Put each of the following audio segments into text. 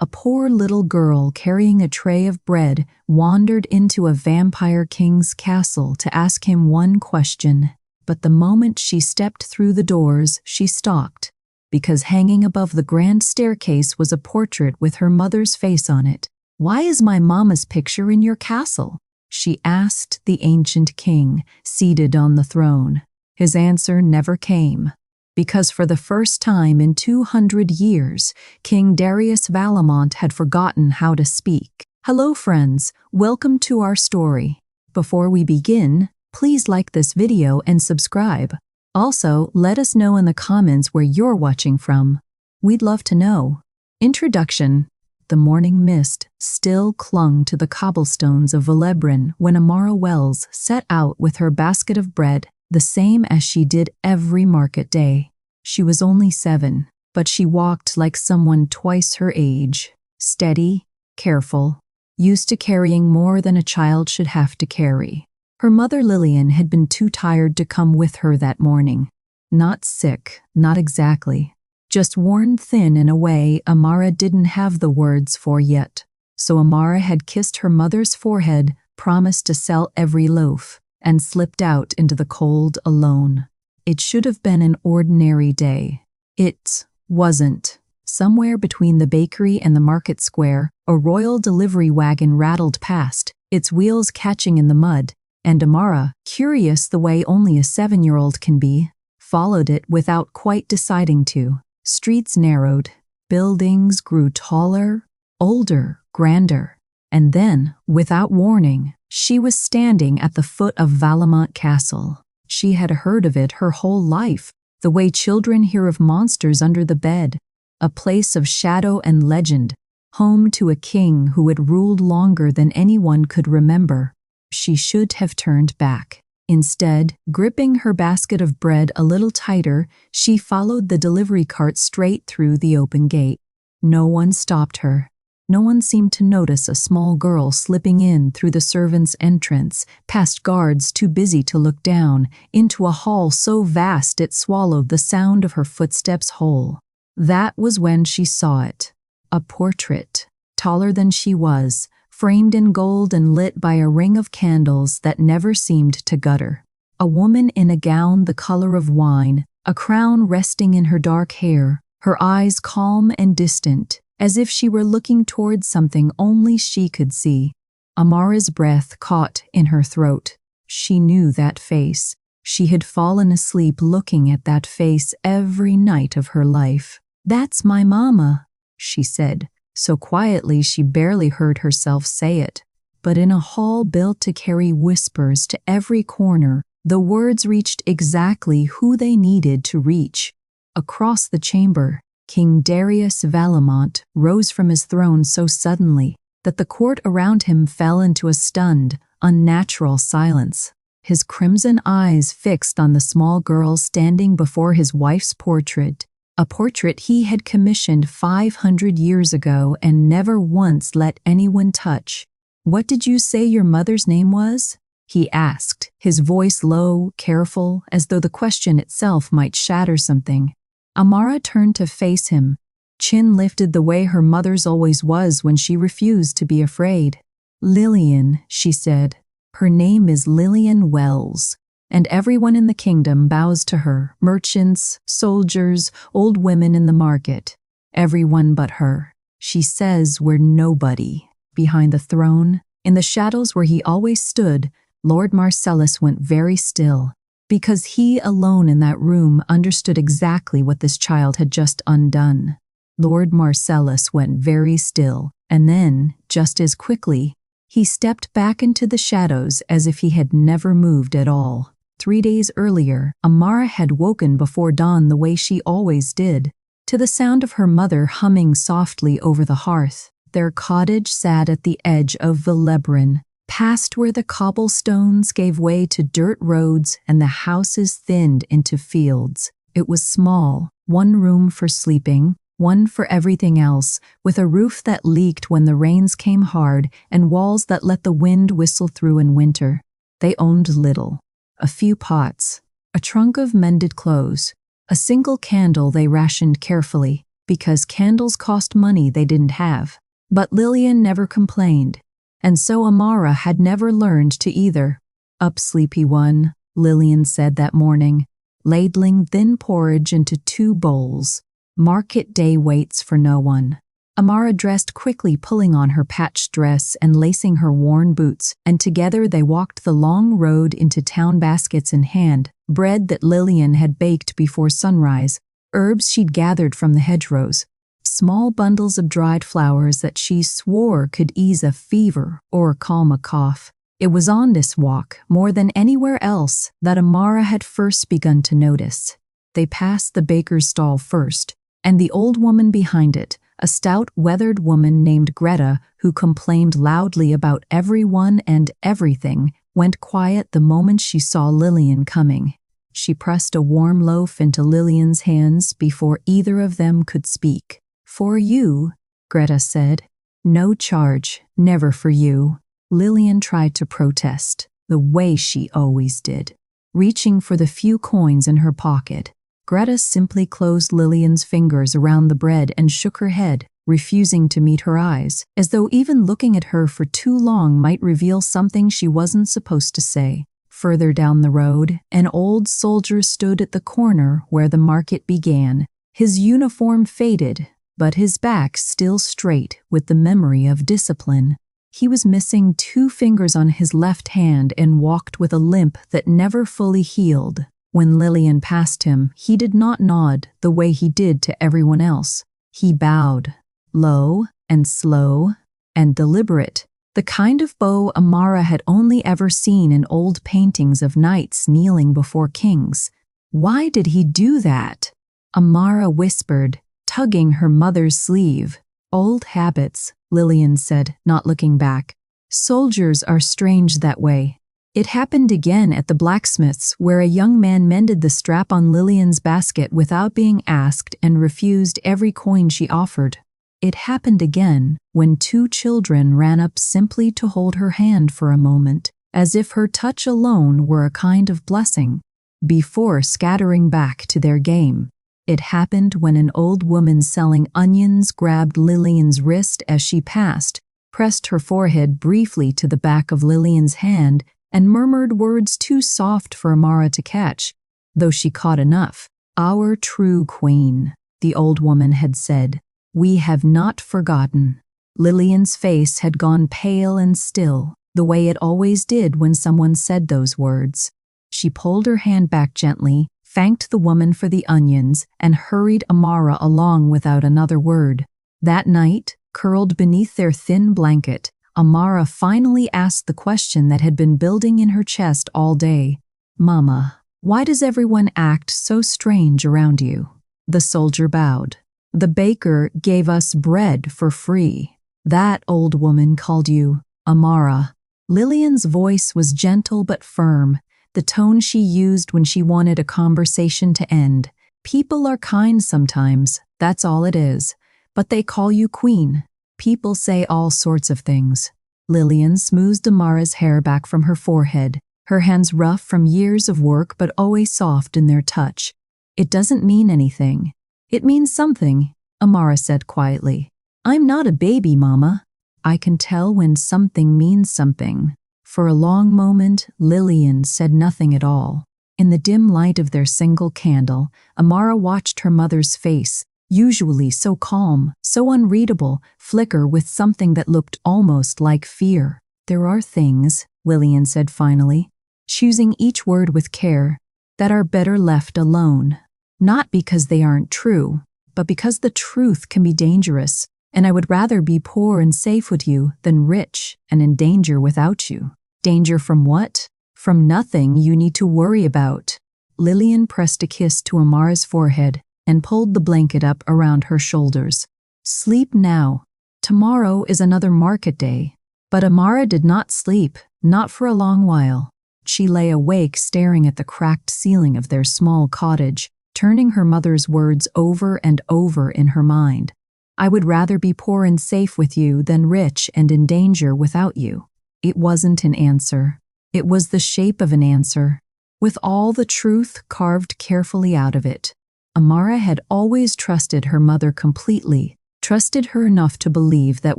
A poor little girl carrying a tray of bread wandered into a vampire king's castle to ask him one question. But the moment she stepped through the doors, she stalked, because hanging above the grand staircase was a portrait with her mother's face on it. "Why is my mama's picture in your castle?" she asked the ancient king, seated on the throne. His answer never came, because for the first time in 200 years, King Darius Valamont had forgotten how to speak. Hello friends, welcome to our story. Before we begin, please like this video and subscribe. Also, let us know in the comments where you're watching from. We'd love to know. Introduction. The morning mist still clung to the cobblestones of Velebrin when Amara Wells set out with her basket of bread, the same as she did every market day. She was only 7, but she walked like someone twice her age, steady, careful, used to carrying more than a child should have to carry. Her mother Lillian had been too tired to come with her that morning. Not sick, not exactly. Just worn thin in a way Amara didn't have the words for yet. So Amara had kissed her mother's forehead, promised to sell every loaf, and slipped out into the cold alone. It should have been an ordinary day. It wasn't. Somewhere between the bakery and the market square, a royal delivery wagon rattled past, its wheels catching in the mud, and Amara, curious the way only a 7-year-old can be, followed it without quite deciding to. Streets narrowed, buildings grew taller, older, grander, and then, without warning, she was standing at the foot of Valamont Castle. She had heard of it her whole life, the way children hear of monsters under the bed, a place of shadow and legend, home to a king who had ruled longer than anyone could remember. She should have turned back. Instead, gripping her basket of bread a little tighter, she followed the delivery cart straight through the open gate. No one stopped her. No one seemed to notice a small girl slipping in through the servants' entrance, past guards too busy to look down, into a hall so vast it swallowed the sound of her footsteps whole. That was when she saw it. A portrait, taller than she was, framed in gold and lit by a ring of candles that never seemed to gutter. A woman in a gown the color of wine, a crown resting in her dark hair, her eyes calm and distant, as if she were looking towards something only she could see. Amara's breath caught in her throat. She knew that face. She had fallen asleep looking at that face every night of her life. "That's my mama," she said, so quietly she barely heard herself say it. But in a hall built to carry whispers to every corner, the words reached exactly who they needed to reach. Across the chamber, King Darius Valamont rose from his throne so suddenly that the court around him fell into a stunned, unnatural silence. His crimson eyes fixed on the small girl standing before his wife's portrait, a portrait he had commissioned 500 years ago and never once let anyone touch. "What did you say your mother's name was?" he asked, his voice low, careful, as though the question itself might shatter something. Amara turned to face him, chin lifted the way her mother's always was when she refused to be afraid. "Lillian," she said. "Her name is Lillian Wells. And everyone in the kingdom bows to her, merchants, soldiers, old women in the market. Everyone but her. She says we're nobody." Behind the throne, in the shadows where he always stood, Lord Marcellus went very still, because he alone in that room understood exactly what this child had just undone. Lord Marcellus went very still, and then, just as quickly, he stepped back into the shadows as if he had never moved at all. 3 days earlier, Amara had woken before dawn the way she always did, to the sound of her mother humming softly over the hearth. Their cottage sat at the edge of Velebrin, past where the cobblestones gave way to dirt roads and the houses thinned into fields. It was small, one room for sleeping, one for everything else, with a roof that leaked when the rains came hard and walls that let the wind whistle through in winter. They owned little. A few pots, a trunk of mended clothes, a single candle they rationed carefully, because candles cost money they didn't have. But Lillian never complained, and so Amara had never learned to either. "Up, sleepy one," Lillian said that morning, ladling thin porridge into 2 bowls. "Market day waits for no one." Amara dressed quickly, pulling on her patched dress and lacing her worn boots, and together they walked the long road into town, baskets in hand, bread that Lillian had baked before sunrise, herbs she'd gathered from the hedgerows, small bundles of dried flowers that she swore could ease a fever or calm a cough. It was on this walk, more than anywhere else, that Amara had first begun to notice. They passed the baker's stall first, and the old woman behind it, a stout, weathered woman named Greta, who complained loudly about everyone and everything, went quiet the moment she saw Lillian coming. She pressed a warm loaf into Lillian's hands before either of them could speak. "For you," Greta said. "No charge, never for you." Lillian tried to protest, the way she always did. Reaching for the few coins in her pocket, Greta simply closed Lillian's fingers around the bread and shook her head, refusing to meet her eyes, as though even looking at her for too long might reveal something she wasn't supposed to say. Further down the road, an old soldier stood at the corner where the market began, his uniform faded, but his back still straight with the memory of discipline. He was missing 2 fingers on his left hand and walked with a limp that never fully healed. When Lillian passed him, he did not nod the way he did to everyone else. He bowed, low and slow and deliberate, the kind of bow Amara had only ever seen in old paintings of knights kneeling before kings. Why did he do that? Amara whispered, tugging her mother's sleeve. "Old habits," Lillian said, not looking back. "Soldiers are strange that way." It happened again at the blacksmith's, where a young man mended the strap on Lillian's basket without being asked and refused every coin she offered. It happened again when 2 children ran up simply to hold her hand for a moment, as if her touch alone were a kind of blessing, before scattering back to their game. It happened when an old woman selling onions grabbed Lillian's wrist as she passed, pressed her forehead briefly to the back of Lillian's hand, and murmured words too soft for Amara to catch, though she caught enough. "Our true queen," the old woman had said. "We have not forgotten." Lillian's face had gone pale and still, the way it always did when someone said those words. She pulled her hand back gently, thanked the woman for the onions, and hurried Amara along without another word. That night, curled beneath their thin blanket, Amara finally asked the question that had been building in her chest all day. "Mama, why does everyone act so strange around you?" The soldier bowed. "The baker gave us bread for free. That old woman called you Amara." Lillian's voice was gentle but firm, the tone she used when she wanted a conversation to end. "People are kind sometimes, that's all it is. But they call you queen. People say all sorts of things." Lillian smoothed Amara's hair back from her forehead, her hands rough from years of work but always soft in their touch. "It doesn't mean anything." "It means something," Amara said quietly. "I'm not a baby, Mama. I can tell when something means something." For a long moment, Lillian said nothing at all. In the dim light of their single candle, Amara watched her mother's face, usually so calm, so unreadable, flicker with something that looked almost like fear. "There are things," Lillian said finally, choosing each word with care, "that are better left alone. Not because they aren't true, but because the truth can be dangerous, and I would rather be poor and safe with you than rich and in danger without you." "Danger from what?" "From nothing you need to worry about." Lillian pressed a kiss to Amara's forehead and pulled the blanket up around her shoulders. "Sleep now. Tomorrow is another market day." But Amara did not sleep, not for a long while. She lay awake staring at the cracked ceiling of their small cottage, turning her mother's words over and over in her mind. "I would rather be poor and safe with you than rich and in danger without you." It wasn't an answer. It was the shape of an answer, with all the truth carved carefully out of it. Amara had always trusted her mother completely, trusted her enough to believe that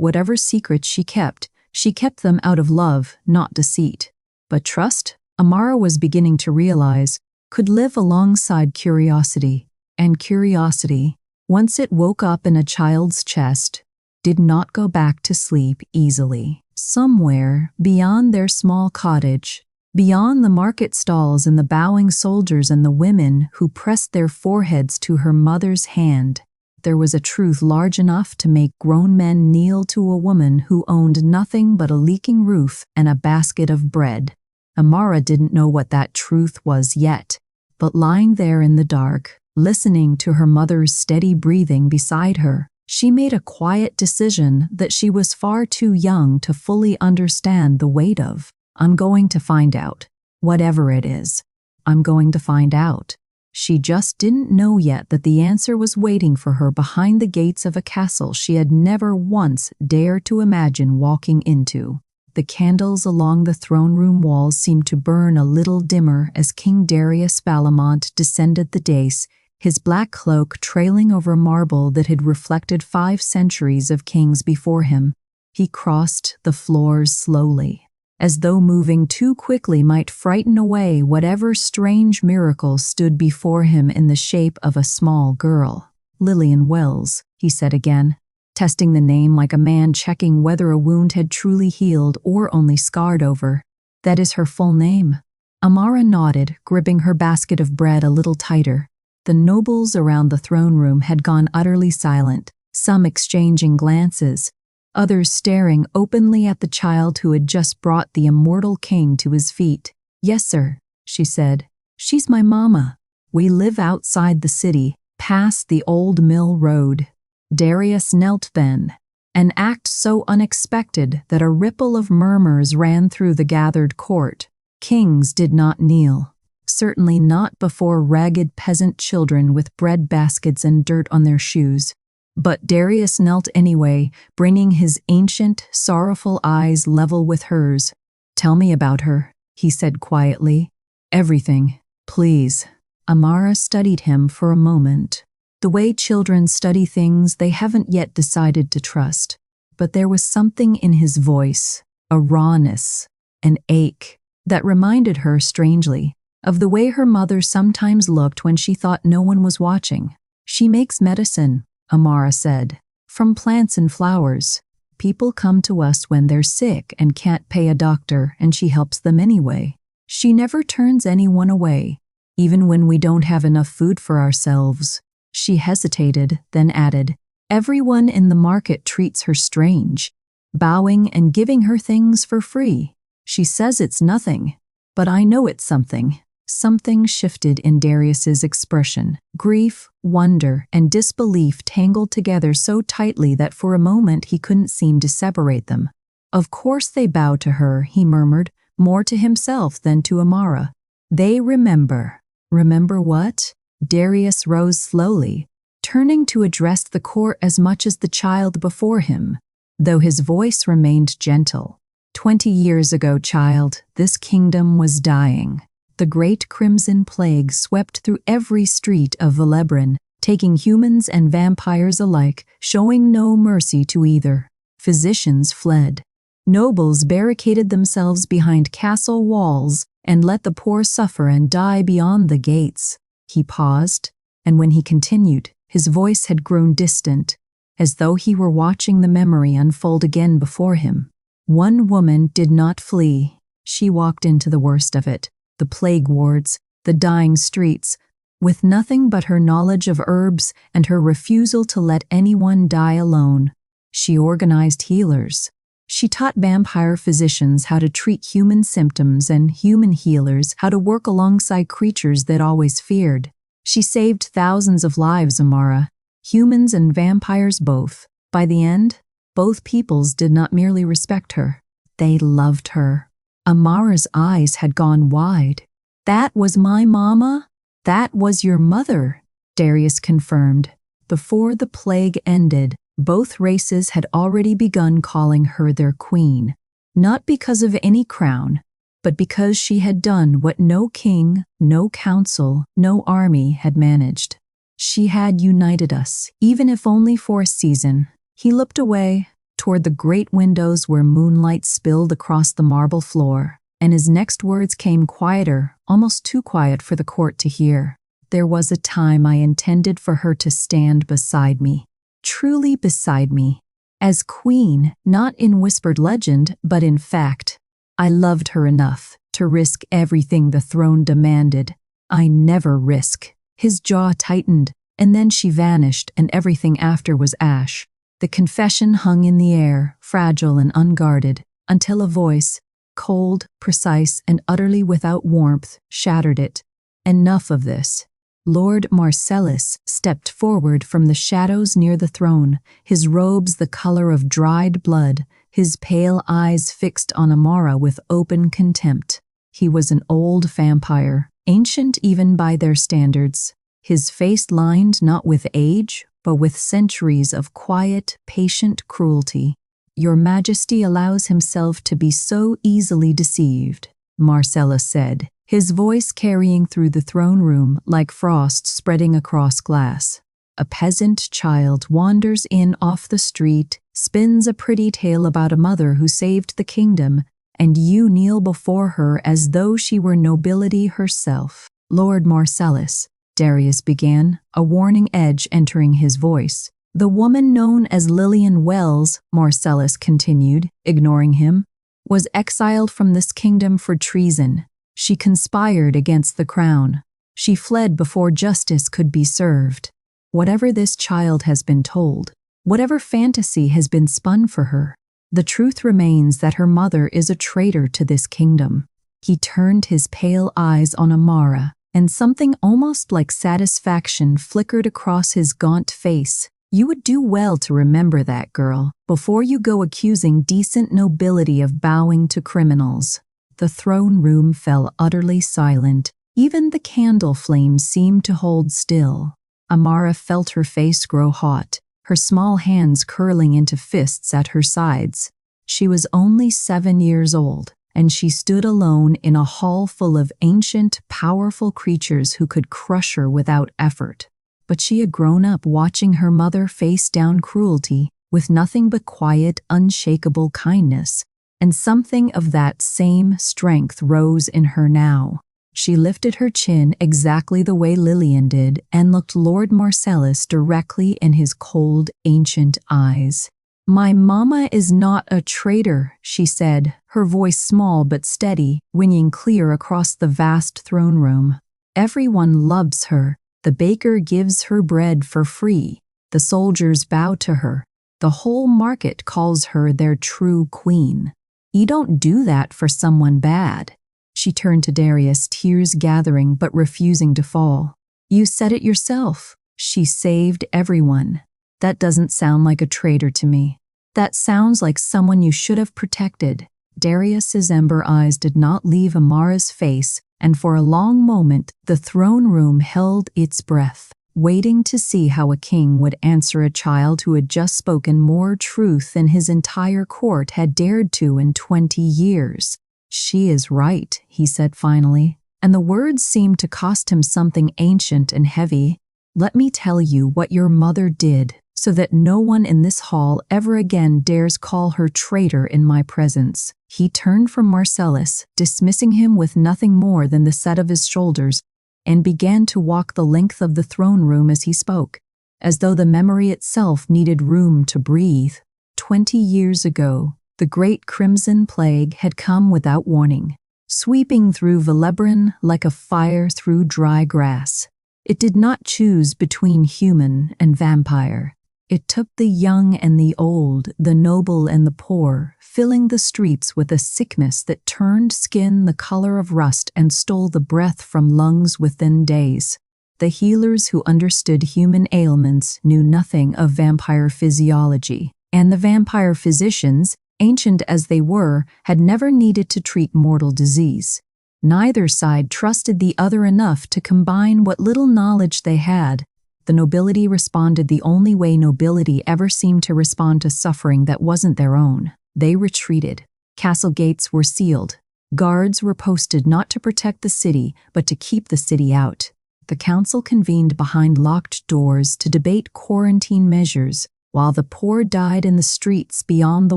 whatever secrets she kept them out of love, not deceit. But trust, Amara was beginning to realize, could live alongside curiosity, and curiosity, once it woke up in a child's chest, did not go back to sleep easily. Somewhere beyond their small cottage, beyond the market stalls and the bowing soldiers and the women who pressed their foreheads to her mother's hand, there was a truth large enough to make grown men kneel to a woman who owned nothing but a leaking roof and a basket of bread. Amara didn't know what that truth was yet, but lying there in the dark, listening to her mother's steady breathing beside her, she made a quiet decision that she was far too young to fully understand the weight of. I'm going to find out. Whatever it is, I'm going to find out. She just didn't know yet that the answer was waiting for her behind the gates of a castle she had never once dared to imagine walking into. The candles along the throne room walls seemed to burn a little dimmer as King Darius Balamont descended the dais, his black cloak trailing over marble that had reflected 5 centuries of kings before him. He crossed the floors slowly, as though moving too quickly might frighten away whatever strange miracle stood before him in the shape of a small girl. Lillian Wells, he said again, testing the name like a man checking whether a wound had truly healed or only scarred over. That is her full name. Amara nodded, gripping her basket of bread a little tighter. The nobles around the throne room had gone utterly silent, some exchanging glances, others staring openly at the child who had just brought the immortal king to his feet. "Yes, sir," she said. "She's my mama. We live outside the city, past the old mill road." Darius knelt then, an act so unexpected that a ripple of murmurs ran through the gathered court. Kings did not kneel, certainly not before ragged peasant children with bread baskets and dirt on their shoes. But Darius knelt anyway, bringing his ancient, sorrowful eyes level with hers. "Tell me about her," he said quietly. "Everything, please." Amara studied him for a moment, the way children study things they haven't yet decided to trust. But there was something in his voice, a rawness, an ache, that reminded her strangely of the way her mother sometimes looked when she thought no one was watching. "She makes medicine," Amara said, "from plants and flowers. People come to us when they're sick and can't pay a doctor, and she helps them anyway. She never turns anyone away, even when we don't have enough food for ourselves." She hesitated, then added, "Everyone in the market treats her strange, bowing and giving her things for free. She says it's nothing, but I know it's something." Something shifted in Darius's expression. Grief, wonder, and disbelief tangled together so tightly that for a moment he couldn't seem to separate them. "Of course they bow to her," he murmured, more to himself than to Amara. "They remember." "Remember what?" Darius rose slowly, turning to address the court as much as the child before him, though his voice remained gentle. 20 years ago, child, this kingdom was dying. The great crimson plague swept through every street of Velebrin, taking humans and vampires alike, showing no mercy to either. Physicians fled. Nobles barricaded themselves behind castle walls and let the poor suffer and die beyond the gates. He paused, and when he continued, his voice had grown distant, as though he were watching the memory unfold again before him. One woman did not flee. She walked into the worst of it. The plague wards, the dying streets, with nothing but her knowledge of herbs and her refusal to let anyone die alone. She organized healers. She taught vampire physicians how to treat human symptoms and human healers how to work alongside creatures that always feared. She saved thousands of lives, Amara, humans and vampires both. By the end, both peoples did not merely respect her, they loved her. Amara's eyes had gone wide. "That was my mama? That was your mother," Darius confirmed. Before the plague ended, both races had already begun calling her their queen, not because of any crown, but because she had done what no king, no council, no army had managed. She had united us, even if only for a season. He looked away, toward the great windows where moonlight spilled across the marble floor, and his next words came quieter, almost too quiet for the court to hear. There was a time I intended for her to stand beside me, truly beside me, as queen, not in whispered legend, but in fact. I loved her enough to risk everything the throne demanded. I never risk. His jaw tightened, and then she vanished, and everything after was ash. The confession hung in the air, fragile and unguarded, until a voice, cold, precise, and utterly without warmth, shattered it. Enough of this. Lord Marcellus stepped forward from the shadows near the throne, his robes the color of dried blood, his pale eyes fixed on Amara with open contempt. He was an old vampire, ancient even by their standards, his face lined not with age, but with centuries of quiet, patient cruelty. "Your Majesty allows himself to be so easily deceived," Marcellus said, his voice carrying through the throne room like frost spreading across glass. "A peasant child wanders in off the street, spins a pretty tale about a mother who saved the kingdom, and you kneel before her as though she were nobility herself." "Lord Marcellus," Darius began, a warning edge entering his voice. "The woman known as Lillian Wells," Marcellus continued, ignoring him, "was exiled from this kingdom for treason. She conspired against the crown. She fled before justice could be served. Whatever this child has been told, whatever fantasy has been spun for her, the truth remains that her mother is a traitor to this kingdom." He turned his pale eyes on Amara, and something almost like satisfaction flickered across his gaunt face. "You would do well to remember that, girl, before you go accusing decent nobility of bowing to criminals." The throne room fell utterly silent. Even the candle flames seemed to hold still. Amara felt her face grow hot, her small hands curling into fists at her sides. She was only 7 years old, and she stood alone in a hall full of ancient, powerful creatures who could crush her without effort. But she had grown up watching her mother face down cruelty with nothing but quiet, unshakable kindness, and something of that same strength rose in her now. She lifted her chin exactly the way Lillian did and looked Lord Marcellus directly in his cold, ancient eyes. "My mama is not a traitor," she said, her voice small but steady, ringing clear across the vast throne room. "Everyone loves her. The baker gives her bread for free. The soldiers bow to her. The whole market calls her their true queen. You don't do that for someone bad." She turned to Darius, tears gathering but refusing to fall. "You said it yourself. She saved everyone. That doesn't sound like a traitor to me. That sounds like someone you should have protected." Darius's ember eyes did not leave Amara's face, and for a long moment the throne room held its breath, waiting to see how a king would answer a child who had just spoken more truth than his entire court had dared to in 20 years. "She is right," he said finally, and the words seemed to cost him something ancient and heavy. "Let me tell you what your mother did, so that no one in this hall ever again dares call her traitor in my presence." He turned from Marcellus, dismissing him with nothing more than the set of his shoulders, and began to walk the length of the throne room as he spoke, as though the memory itself needed room to breathe. 20 years ago, the great crimson plague had come without warning, sweeping through Velebrin like a fire through dry grass. It did not choose between human and vampire. It took the young and the old, the noble and the poor, filling the streets with a sickness that turned skin the color of rust and stole the breath from lungs within days. The healers who understood human ailments knew nothing of vampire physiology, and the vampire physicians, ancient as they were, had never needed to treat mortal disease. Neither side trusted the other enough to combine what little knowledge they had. The nobility responded the only way nobility ever seemed to respond to suffering that wasn't their own. They retreated. Castle gates were sealed. Guards were posted not to protect the city, but to keep the city out. The council convened behind locked doors to debate quarantine measures, while the poor died in the streets beyond the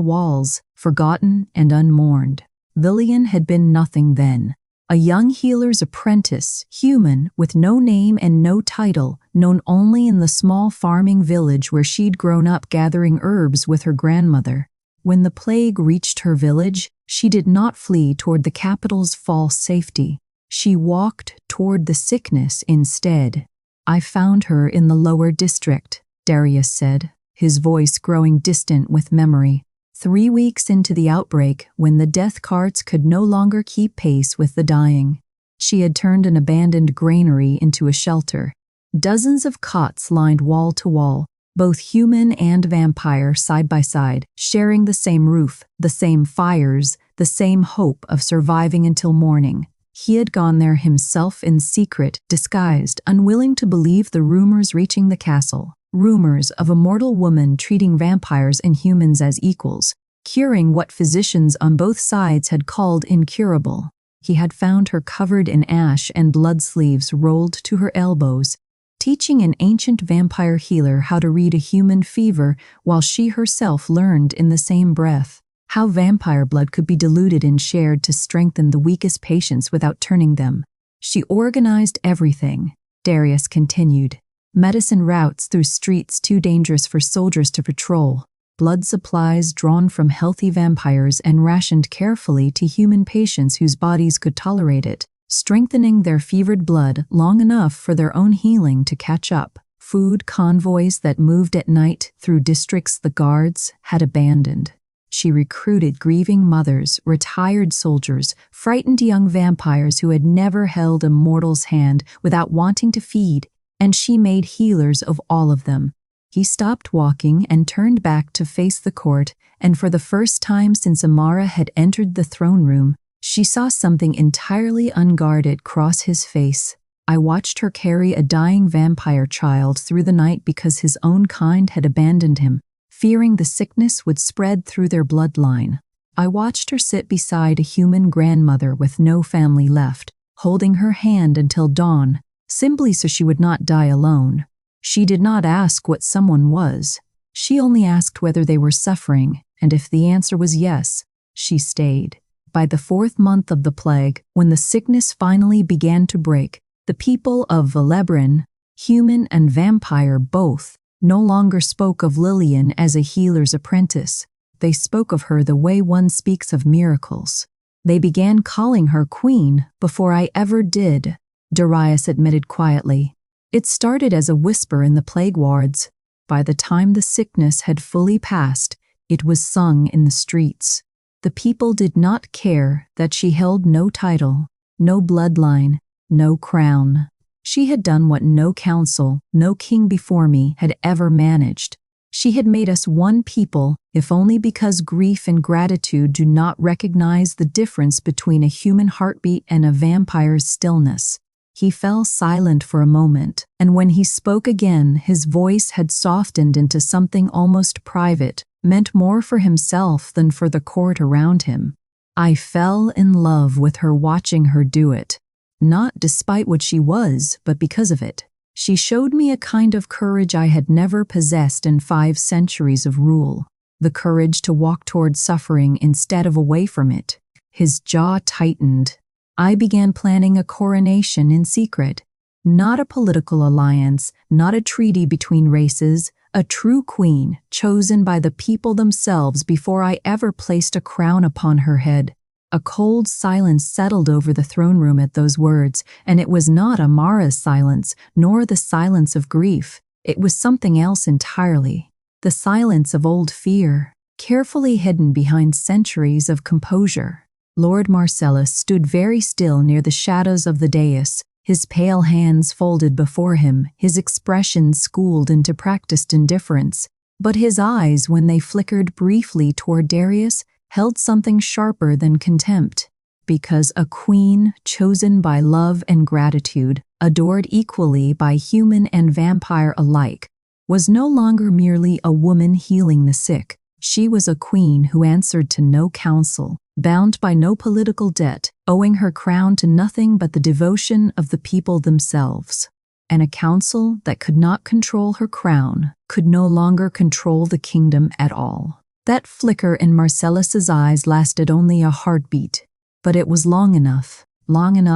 walls, forgotten and unmourned. Lillian had been nothing then. A young healer's apprentice, human, with no name and no title, known only in the small farming village where she'd grown up gathering herbs with her grandmother. When the plague reached her village, she did not flee toward the capital's false safety. She walked toward the sickness instead. "I found her in the lower district," Darius said, his voice growing distant with memory. 3 weeks into the outbreak, when the death carts could no longer keep pace with the dying. She had turned an abandoned granary into a shelter. Dozens of cots lined wall to wall, both human and vampire side by side, sharing the same roof, the same fires, the same hope of surviving until morning. He had gone there himself in secret, disguised, unwilling to believe the rumors reaching the castle. Rumors of a mortal woman treating vampires and humans as equals, curing what physicians on both sides had called incurable. He had found her covered in ash and blood sleeves rolled to her elbows, teaching an ancient vampire healer how to read a human fever while she herself learned in the same breath how vampire blood could be diluted and shared to strengthen the weakest patients without turning them. She organized everything, Darius continued. Medicine routes through streets too dangerous for soldiers to patrol, blood supplies drawn from healthy vampires and rationed carefully to human patients whose bodies could tolerate it, strengthening their fevered blood long enough for their own healing to catch up. Food convoys that moved at night through districts the guards had abandoned. She recruited grieving mothers, retired soldiers, frightened young vampires who had never held a mortal's hand without wanting to feed, and she made healers of all of them. He stopped walking and turned back to face the court, and for the first time since Amara had entered the throne room, she saw something entirely unguarded cross his face. I watched her carry a dying vampire child through the night because his own kind had abandoned him, fearing the sickness would spread through their bloodline. I watched her sit beside a human grandmother with no family left, holding her hand until dawn, simply so she would not die alone. She did not ask what someone was. She only asked whether they were suffering, and if the answer was yes, she stayed. By the 4th month of the plague, when the sickness finally began to break, the people of Velebrin, human and vampire both, no longer spoke of Lillian as a healer's apprentice. They spoke of her the way one speaks of miracles. They began calling her queen before I ever did, Darius admitted quietly. It started as a whisper in the plague wards. By the time the sickness had fully passed, it was sung in the streets. The people did not care that she held no title, no bloodline, no crown. She had done what no council, no king before me had ever managed. She had made us one people, if only because grief and gratitude do not recognize the difference between a human heartbeat and a vampire's stillness. He fell silent for a moment, and when he spoke again, his voice had softened into something almost private, meant more for himself than for the court around him. I fell in love with her watching her do it. Not despite what she was, but because of it. She showed me a kind of courage I had never possessed in 5 centuries of rule. The courage to walk toward suffering instead of away from it. His jaw tightened. I began planning a coronation in secret. Not a political alliance, not a treaty between races, a true queen, chosen by the people themselves before I ever placed a crown upon her head. A cold silence settled over the throne room at those words, and it was not Amara's silence, nor the silence of grief. It was something else entirely. The silence of old fear, carefully hidden behind centuries of composure. Lord Marcellus stood very still near the shadows of the dais, his pale hands folded before him, his expression schooled into practiced indifference. But his eyes, when they flickered briefly toward Darius, held something sharper than contempt, because a queen chosen by love and gratitude, adored equally by human and vampire alike, was no longer merely a woman healing the sick. She was a queen who answered to no council, bound by no political debt, owing her crown to nothing but the devotion of the people themselves. and a council that could not control her crown could no longer control the kingdom at all. That flicker in Marcellus's eyes lasted only a heartbeat, but it was long enough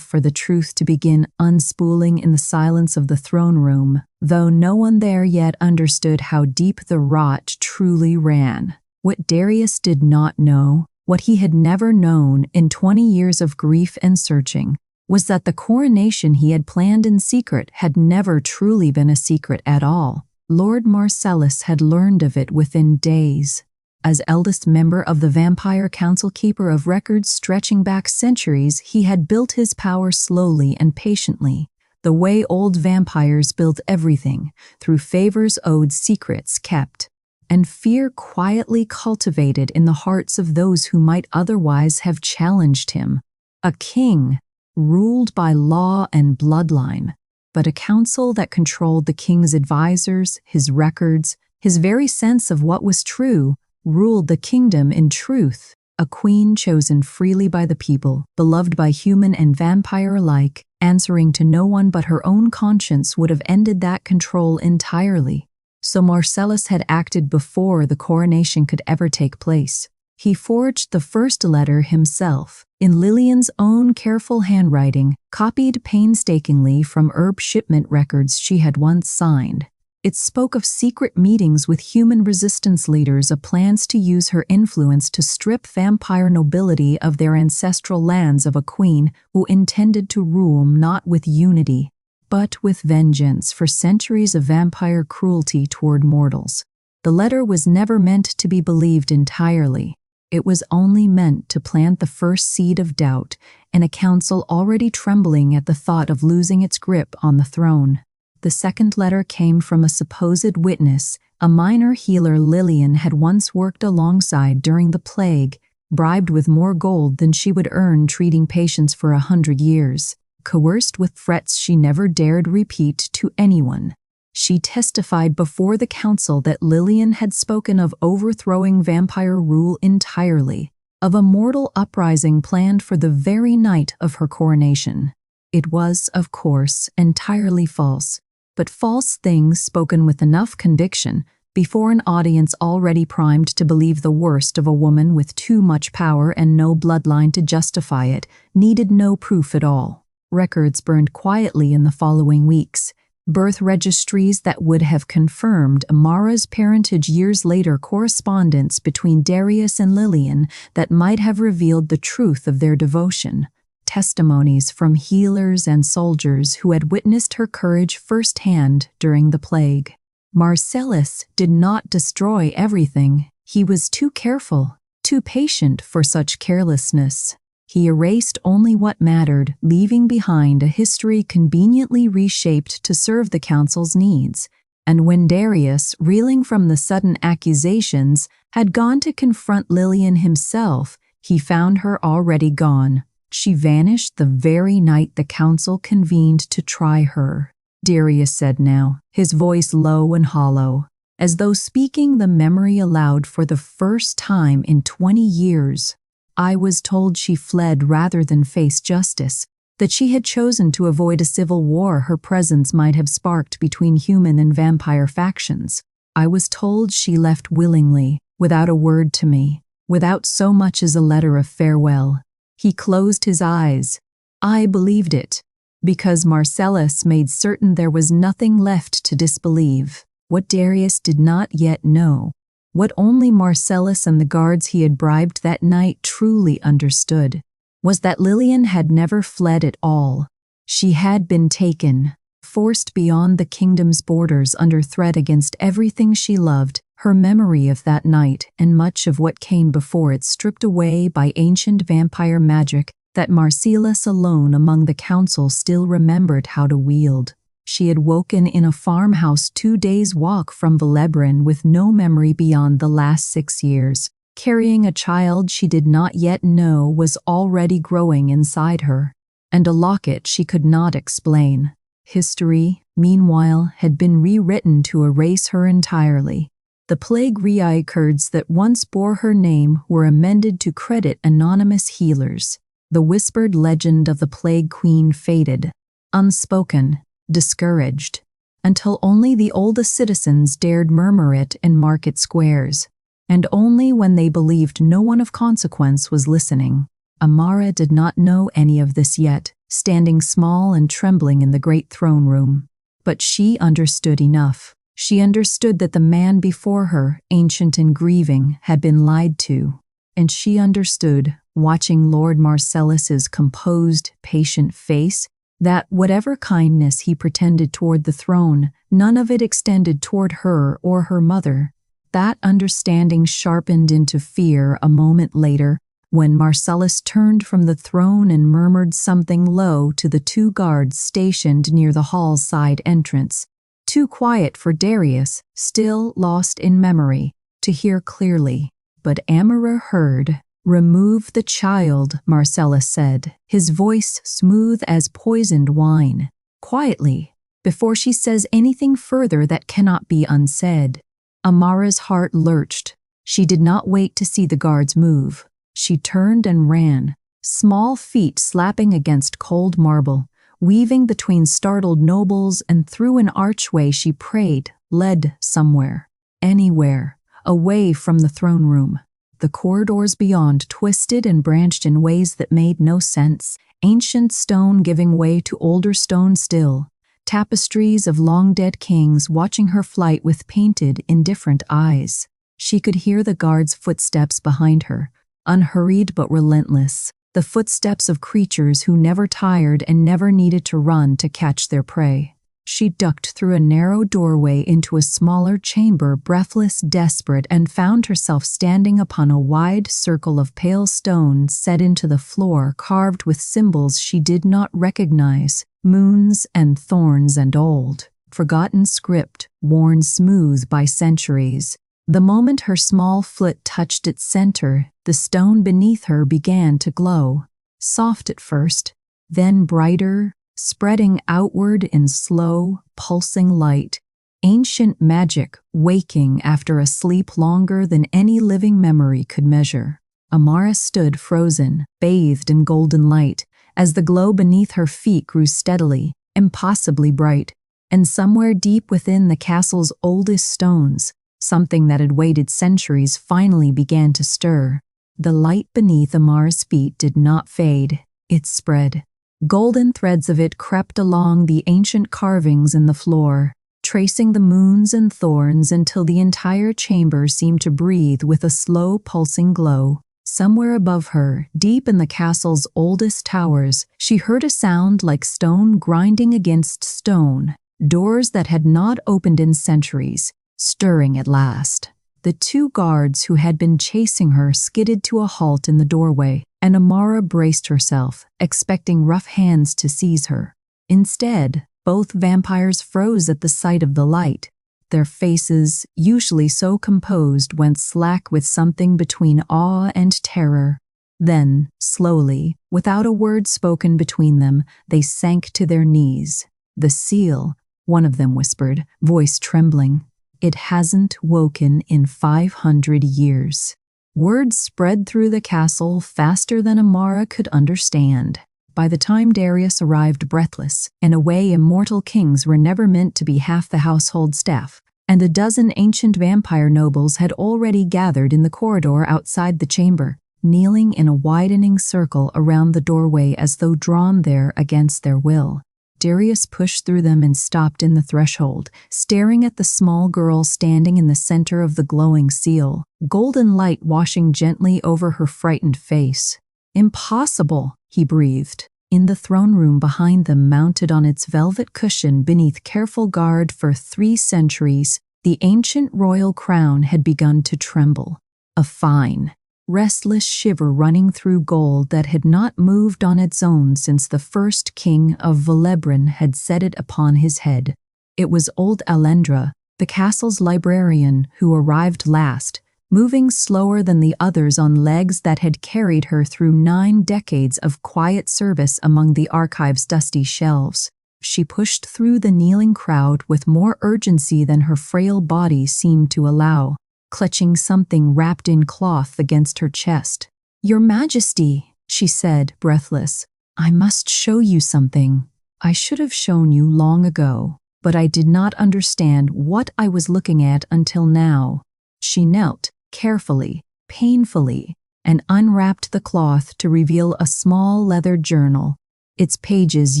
for the truth to begin unspooling in the silence of the throne room, though no one there yet understood how deep the rot truly ran. What Darius did not know, what he had never known in 20 years of grief and searching, was that the coronation he had planned in secret had never truly been a secret at all. Lord Marcellus had learned of it within days. As eldest member of the Vampire Council, keeper of records stretching back centuries, he had built his power slowly and patiently, the way old vampires built everything, through favors owed, secrets kept, and fear quietly cultivated in the hearts of those who might otherwise have challenged him. A king, ruled by law and bloodline, but a council that controlled the king's advisors, his records, his very sense of what was true, ruled the kingdom in truth. A queen chosen freely by the people, beloved by human and vampire alike, answering to no one but her own conscience would have ended that control entirely. So Marcellus had acted before the coronation could ever take place. He forged the first letter himself, in Lillian's own careful handwriting, copied painstakingly from herb shipment records she had once signed. It spoke of secret meetings with human resistance leaders, of plans to use her influence to strip vampire nobility of their ancestral lands, of a queen who intended to rule not with unity, but with vengeance for centuries of vampire cruelty toward mortals. The letter was never meant to be believed entirely. It was only meant to plant the first seed of doubt in a council already trembling at the thought of losing its grip on the throne. The second letter came from a supposed witness, a minor healer Lillian had once worked alongside during the plague, bribed with more gold than she would earn treating patients for 100 years, coerced with threats she never dared repeat to anyone. She testified before the council that Lillian had spoken of overthrowing vampire rule entirely, of a mortal uprising planned for the very night of her coronation. It was, of course, entirely false, but false things spoken with enough conviction before an audience already primed to believe the worst of a woman with too much power and no bloodline to justify it needed no proof at all. Records burned quietly in the following weeks. Birth registries that would have confirmed Amara's parentage years later, correspondence between Darius and Lillian that might have revealed the truth of their devotion. Testimonies from healers and soldiers who had witnessed her courage firsthand during the plague. Marcellus did not destroy everything. He was too careful, too patient for such carelessness. He erased only what mattered, leaving behind a history conveniently reshaped to serve the council's needs. And when Darius, reeling from the sudden accusations, had gone to confront Lillian himself, he found her already gone. She vanished the very night the council convened to try her. Darius said now, his voice low and hollow, as though speaking the memory aloud for the first time in 20 years. I was told she fled rather than face justice, that she had chosen to avoid a civil war her presence might have sparked between human and vampire factions. I was told she left willingly, without a word to me, without so much as a letter of farewell. He closed his eyes. I believed it, because Marcellus made certain there was nothing left to disbelieve. What Darius did not yet know, what only Marcellus and the guards he had bribed that night truly understood, was that Lillian had never fled at all. She had been taken, forced beyond the kingdom's borders under threat against everything she loved, her memory of that night and much of what came before it stripped away by ancient vampire magic that Marcellus alone among the council still remembered how to wield. She had woken in a farmhouse 2 days' walk from Velebrin with no memory beyond the last 6 years, carrying a child she did not yet know was already growing inside her, and a locket she could not explain. History, meanwhile, had been rewritten to erase her entirely. The plague records that once bore her name were amended to credit anonymous healers. The whispered legend of the plague queen faded, unspoken, discouraged, until only the oldest citizens dared murmur it in market squares, and only when they believed no one of consequence was listening. Amara did not know any of this yet, standing small and trembling in the great throne room. But she understood enough. She understood that the man before her, ancient and grieving, had been lied to. And she understood, watching Lord Marcellus's composed, patient face, that whatever kindness he pretended toward the throne, none of it extended toward her or her mother. That understanding sharpened into fear a moment later, when Marcellus turned from the throne and murmured something low to the two guards stationed near the hall's side entrance, too quiet for Darius, still lost in memory, to hear clearly. But Amara heard. "Remove the child," Marcellus said, his voice smooth as poisoned wine. "Quietly, before she says anything further that cannot be unsaid." Amara's heart lurched. She did not wait to see the guards move. She turned and ran, small feet slapping against cold marble, weaving between startled nobles, and through an archway she prayed, led somewhere, anywhere, away from the throne room. The corridors beyond twisted and branched in ways that made no sense, ancient stone giving way to older stone still, tapestries of long-dead kings watching her flight with painted, indifferent eyes. She could hear the guards' footsteps behind her, unhurried but relentless, the footsteps of creatures who never tired and never needed to run to catch their prey. She ducked through a narrow doorway into a smaller chamber, breathless, desperate, and found herself standing upon a wide circle of pale stone set into the floor, carved with symbols she did not recognize, moons and thorns and old, forgotten script, worn smooth by centuries. The moment her small foot touched its center, the stone beneath her began to glow, soft at first, then brighter, spreading outward in slow, pulsing light, ancient magic waking after a sleep longer than any living memory could measure. Amara stood frozen, bathed in golden light, as the glow beneath her feet grew steadily, impossibly bright, and somewhere deep within the castle's oldest stones, something that had waited centuries finally began to stir. The light beneath Amara's feet did not fade, it spread. Golden threads of it crept along the ancient carvings in the floor, tracing the moons and thorns until the entire chamber seemed to breathe with a slow pulsing glow. Somewhere above her, deep in the castle's oldest towers, she heard a sound like stone grinding against stone, doors that had not opened in centuries, stirring at last. The two guards who had been chasing her skidded to a halt in the doorway, and Amara braced herself, expecting rough hands to seize her. Instead, both vampires froze at the sight of the light. Their faces, usually so composed, went slack with something between awe and terror. Then, slowly, without a word spoken between them, they sank to their knees. "The seal," one of them whispered, voice trembling. "It hasn't woken in 500 years. Word spread through the castle faster than Amara could understand. By the time Darius arrived breathless, in a way immortal kings were never meant to be half the household staff, and a dozen ancient vampire nobles had already gathered in the corridor outside the chamber, kneeling in a widening circle around the doorway as though drawn there against their will. Darius pushed through them and stopped in the threshold, staring at the small girl standing in the center of the glowing seal, golden light washing gently over her frightened face. "Impossible," he breathed. In the throne room behind them, mounted on its velvet cushion beneath careful guard for 3 centuries, the ancient royal crown had begun to tremble. A fine, restless shiver running through gold that had not moved on its own since the first king of Velebrin had set it upon his head. It was old Alendra, the castle's librarian, who arrived last, moving slower than the others on legs that had carried her through 9 decades of quiet service among the archive's dusty shelves. She pushed through the kneeling crowd with more urgency than her frail body seemed to allow, clutching something wrapped in cloth against her chest. "Your Majesty," she said, breathless, "I must show you something." I should have shown you long ago, but I did not understand what I was looking at until now. She knelt, carefully, painfully, and unwrapped the cloth to reveal a small leather journal, its pages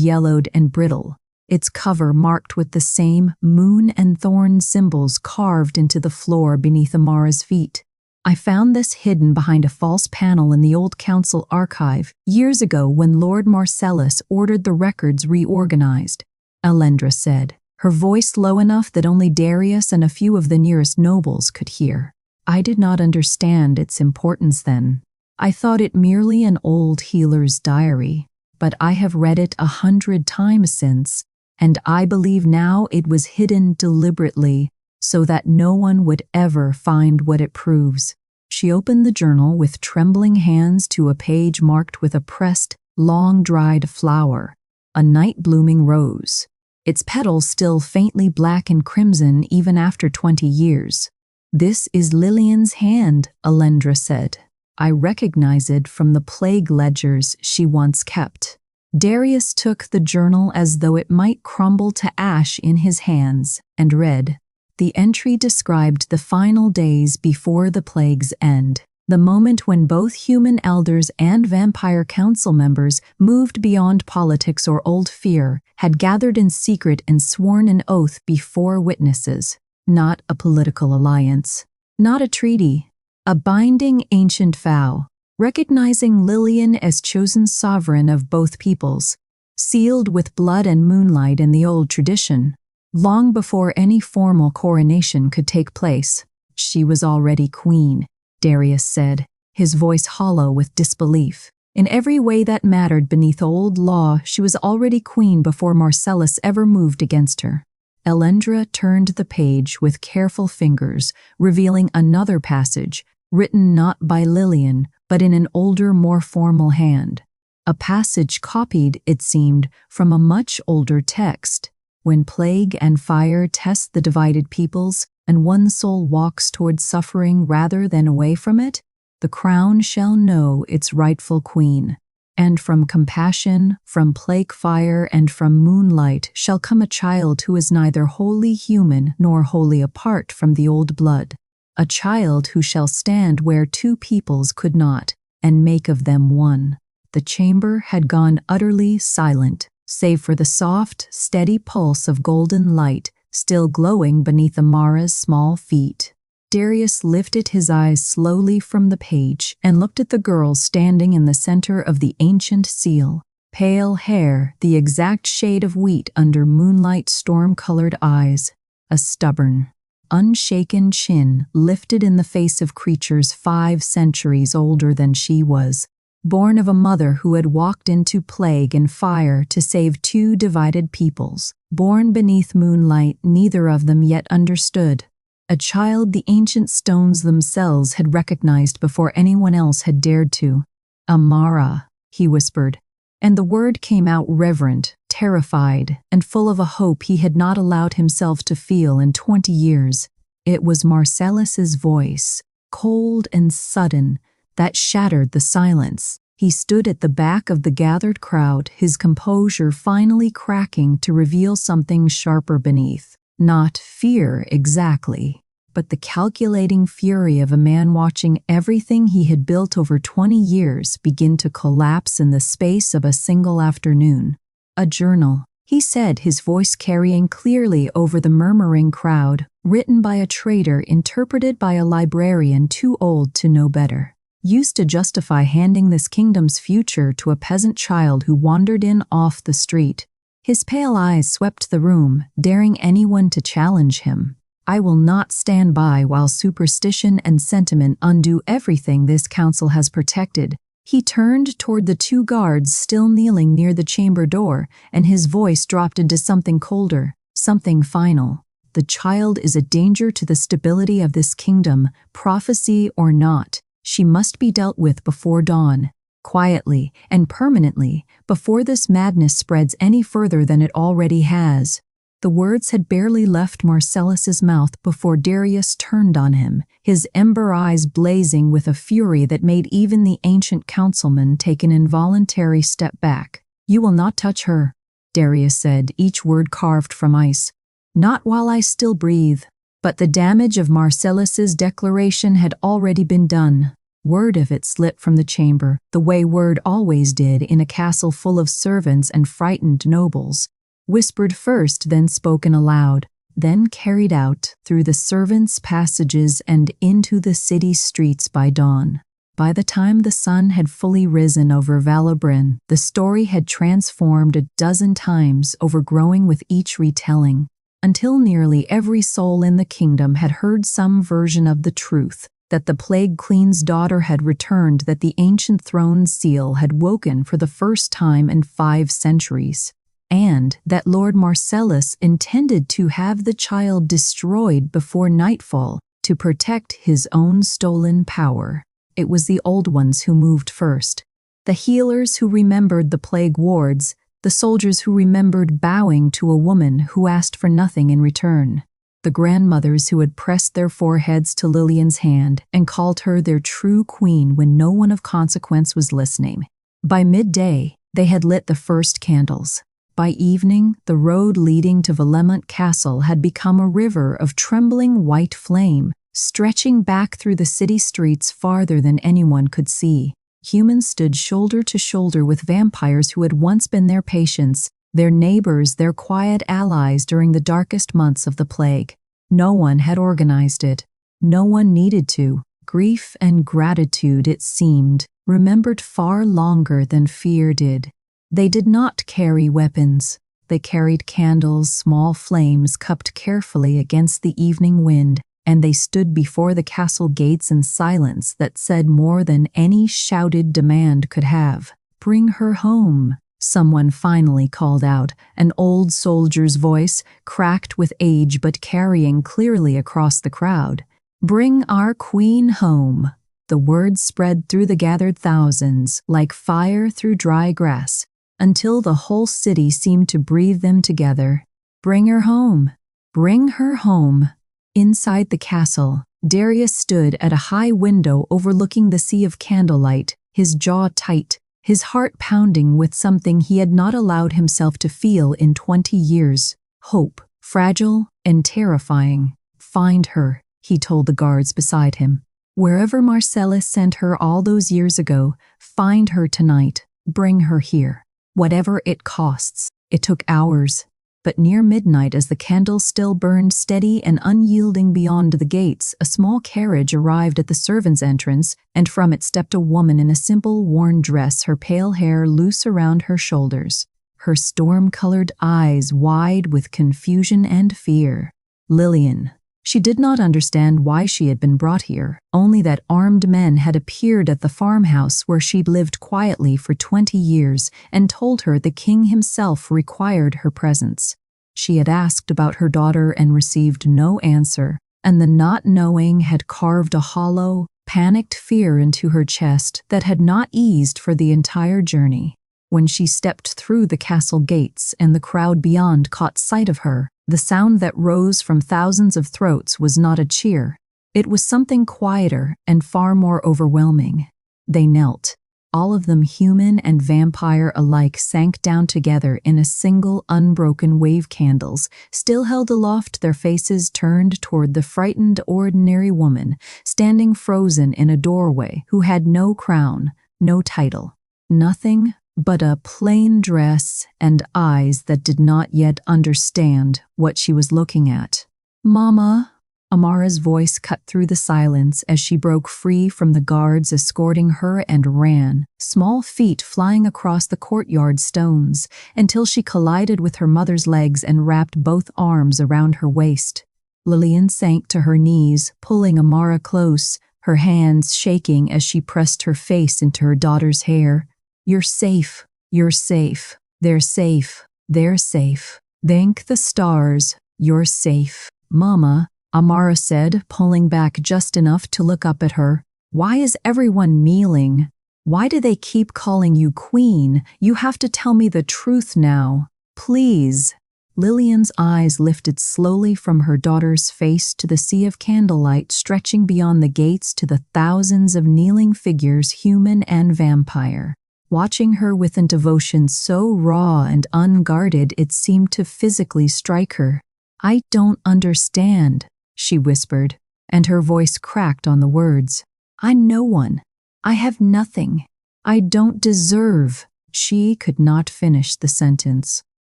yellowed and brittle, its cover marked with the same moon and thorn symbols carved into the floor beneath Amara's feet. I found this hidden behind a false panel in the old council archive years ago when Lord Marcellus ordered the records reorganized, Elendra said, her voice low enough that only Darius and a few of the nearest nobles could hear. I did not understand its importance then. I thought it merely an old healer's diary, but I have read it 100 times since, and I believe now it was hidden deliberately so that no one would ever find what it proves. She opened the journal with trembling hands to a page marked with a pressed, long-dried flower, a night-blooming rose, its petals still faintly black and crimson even after 20 years. "This is Lillian's hand," Elendra said. "I recognize it from the plague ledgers she once kept." Darius took the journal as though it might crumble to ash in his hands and read. The entry described the final days before the plague's end, the moment when both human elders and vampire council members, moved beyond politics or old fear, had gathered in secret and sworn an oath before witnesses. Not a political alliance, not a treaty, a binding ancient vow, recognizing Lillian as chosen sovereign of both peoples, sealed with blood and moonlight in the old tradition. Long before any formal coronation could take place, she was already queen, Darius said, his voice hollow with disbelief. In every way that mattered beneath old law, she was already queen before Marcellus ever moved against her. Elendra turned the page with careful fingers, revealing another passage, written not by Lillian, but in an older, more formal hand. A passage copied, it seemed, from a much older text. When plague and fire test the divided peoples, and one soul walks towards suffering rather than away from it, the crown shall know its rightful queen. And from compassion, from plague fire, and from moonlight shall come a child who is neither wholly human nor wholly apart from the old blood. A child who shall stand where two peoples could not, and make of them one. The chamber had gone utterly silent, save for the soft, steady pulse of golden light still glowing beneath Amara's small feet. Darius lifted his eyes slowly from the page and looked at the girl standing in the center of the ancient seal. Pale hair, the exact shade of wheat under moonlight storm-colored eyes, a stubborn, unshaken chin lifted in the face of creatures 5 centuries older than she was, born of a mother who had walked into plague and fire to save 2 divided peoples, born beneath moonlight neither of them yet understood. A child the ancient stones themselves had recognized before anyone else had dared to. "Amara," he whispered, and the word came out reverent, terrified, and full of a hope he had not allowed himself to feel in 20 years. It was Marcellus's voice, cold and sudden, that shattered the silence. He stood at the back of the gathered crowd, his composure finally cracking to reveal something sharper beneath. Not fear exactly, but the calculating fury of a man watching everything he had built over 20 years begin to collapse in the space of a single afternoon. "A journal," he said, his voice carrying clearly over the murmuring crowd, "written by a traitor, interpreted by a librarian too old to know better. Used to justify handing this kingdom's future to a peasant child who wandered in off the street." His pale eyes swept the room, daring anyone to challenge him. "I will not stand by while superstition and sentiment undo everything this council has protected." He turned toward the 2 guards still kneeling near the chamber door, and his voice dropped into something colder, something final. "The child is a danger to the stability of this kingdom, prophecy or not. She must be dealt with before dawn. Quietly and permanently, before this madness spreads any further than it already has." The words had barely left Marcellus's mouth before Darius turned on him, his ember eyes blazing with a fury that made even the ancient councilman take an involuntary step back. "You will not touch her." Darius said, each word carved from ice. "Not while I still breathe." But the damage of Marcellus's declaration had already been done. Word of it slipped from the chamber, the way word always did in a castle full of servants and frightened nobles. Whispered first, then spoken aloud, then carried out through the servants' passages and into the city streets by dawn. By the time the sun had fully risen over Valobrin, the story had transformed a dozen times, overgrowing with each retelling, until nearly every soul in the kingdom had heard some version of the truth, that the Plague Queen's daughter had returned, that the ancient throne seal had woken for the first time in 5 centuries, and that Lord Marcellus intended to have the child destroyed before nightfall to protect his own stolen power. It was the old ones who moved first, the healers who remembered the plague wards, the soldiers who remembered bowing to a woman who asked for nothing in return, the grandmothers who had pressed their foreheads to Lillian's hand and called her their true queen when no one of consequence was listening. By midday, they had lit the first candles. By evening, the road leading to Valemont Castle had become a river of trembling white flame, stretching back through the city streets farther than anyone could see. Humans stood shoulder to shoulder with vampires who had once been their patients, their neighbors, their quiet allies during the darkest months of the plague. No one had organized it. No one needed to. Grief and gratitude, it seemed, remembered far longer than fear did. They did not carry weapons. They carried candles, small flames cupped carefully against the evening wind, and they stood before the castle gates in silence that said more than any shouted demand could have. "Bring her home," someone finally called out, an old soldier's voice, cracked with age but carrying clearly across the crowd. "Bring our queen home." The words spread through the gathered thousands like fire through dry grass, until the whole city seemed to breathe them together. "Bring her home. Bring her home." Inside the castle, Darius stood at a high window overlooking the sea of candlelight, his jaw tight, his heart pounding with something he had not allowed himself to feel in 20 years. Hope, fragile and terrifying. "Find her," he told the guards beside him. "Wherever Marcellus sent her all those years ago, find her tonight. Bring her here. Whatever it costs." It took hours. But near midnight, as the candles still burned steady and unyielding beyond the gates, a small carriage arrived at the servants' entrance, and from it stepped a woman in a simple, worn dress, her pale hair loose around her shoulders, her storm-colored eyes wide with confusion and fear. Lillian. She did not understand why she had been brought here, only that armed men had appeared at the farmhouse where she'd lived quietly for 20 years and told her the king himself required her presence. She had asked about her daughter and received no answer, and the not knowing had carved a hollow, panicked fear into her chest that had not eased for the entire journey. When she stepped through the castle gates and the crowd beyond caught sight of her, the sound that rose from thousands of throats was not a cheer. It was something quieter and far more overwhelming. They knelt. All of them, human and vampire alike, sank down together in a single unbroken wave. Candles still held aloft, their faces turned toward the frightened ordinary woman standing frozen in a doorway, who had no crown, no title, nothing but a plain dress and eyes that did not yet understand what she was looking at. "Mama," Amara's voice cut through the silence as she broke free from the guards escorting her and ran, small feet flying across the courtyard stones, until she collided with her mother's legs and wrapped both arms around her waist. Lillian sank to her knees, pulling Amara close, her hands shaking as she pressed her face into her daughter's hair. "You're safe. You're safe. They're safe. They're safe. Thank the stars. You're safe." "Mama," Amara said, pulling back just enough to look up at her. "Why is everyone kneeling? Why do they keep calling you queen? You have to tell me the truth now. Please." Lillian's eyes lifted slowly from her daughter's face to the sea of candlelight stretching beyond the gates to the thousands of kneeling figures, human and vampire. watching her with a devotion so raw and unguarded it seemed to physically strike her. "I don't understand," she whispered, and her voice cracked on the words. "I'm no one. I have nothing. I don't deserve." She could not finish the sentence.